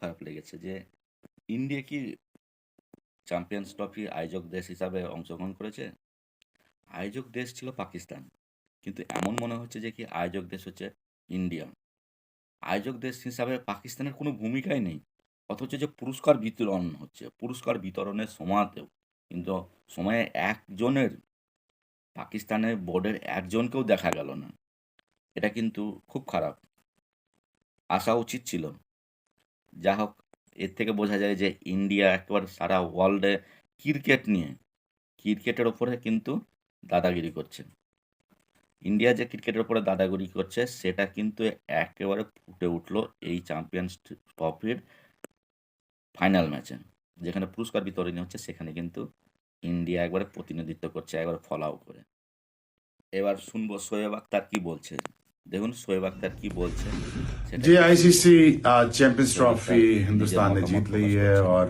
খারাপ লেগেছে যে ইন্ডিয়া কি চ্যাম্পিয়ন্স ট্রফি আয়োজক দেশ হিসাবে অংশগ্রহণ করেছে? আয়োজক দেশ ছিল পাকিস্তান। কিন্তু এমন মনে হচ্ছে যে কি আয়োজক দেশ হচ্ছে ইন্ডিয়া। আয়োজক দেশ হিসাবে পাকিস্তানের কোনো ভূমিকাই নেই। অথচ যে পুরস্কার বিতরণ হচ্ছে, পুরস্কার বিতরণের সময়তেও কিন্তু সময়ে একজনের পাকিস্তানের বোর্ডের একজনকেও দেখা গেল না। এটা কিন্তু খুব খারাপ। আসা উচিত ছিল। যা হোক, এর থেকে বোঝা যায় যে ইন্ডিয়া একেবারে সারা ওয়ার্ল্ডে ক্রিকেট নিয়ে, ক্রিকেটের ওপরে কিন্তু দাদাগিরি করছে। ইন্ডিয়া যে ক্রিকেটের উপরে দাদাগিরি করছে সেটা কিন্তু একেবারে ফুটে উঠল এই চ্যাম্পিয়ন্স ট্রফির ফাইনাল ম্যাচে। যেখানে পুরস্কার বিতরণী হচ্ছে সেখানে কিন্তু ইন্ডিয়া একবারে প্রতিনিধিত্ব করছে একবারে ফলাও করে। এবার শুনবো শোয়েব আক্তার কি বলছে। দেখুন শোয়েব আক্তার কি বলছে সেটা जी একটু শুনুন। ICC champions Shoaib Akhtar trophy নিজের हिंदुस्तान ने মতামত जीत ली প্রকাশ है করছেন। और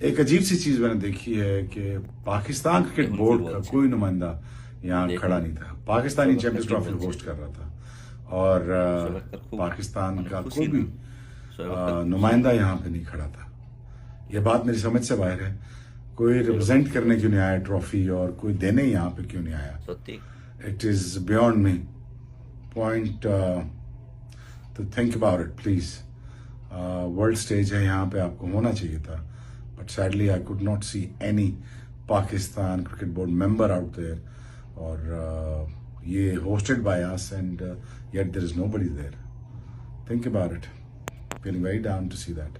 एक अजीब सी चीज मैंने देखी है कि पाकिस्तान क्रिकेट দেখুন কি बोर्ड का বলছেন। कोई नुमाइंदा यहाँ দেখুন खड़ा नहीं था। पाकिस्तानी শোয়েব আক্তার चैंपियंस কি ट्रॉफी বলছে। होस्ट कर रहा था और শোয়েব আক্তার খুব पाकिस्तान মানে का খুশি कोई না। भी শোয়েব আক্তার খুশি। नुमाइंदा यहाँ पे नहीं खड़ा था। ये बात मेरी समझ से बाहर है। कोई শোয়েব আক্তার रिप्रेजेंट কি करने বলছে। क्यों नहीं आया ट्रॉफी और कोई देने यहाँ पे क्यों नहीं आया। সত্যি it is beyond me point to think about it please. World stage है, यहाँ पे आपको होना चाहिए था, but sadly I could not see any Pakistan cricket board member out there और ये hosted by us and yet there is nobody there. Think about it, feeling very down to see that.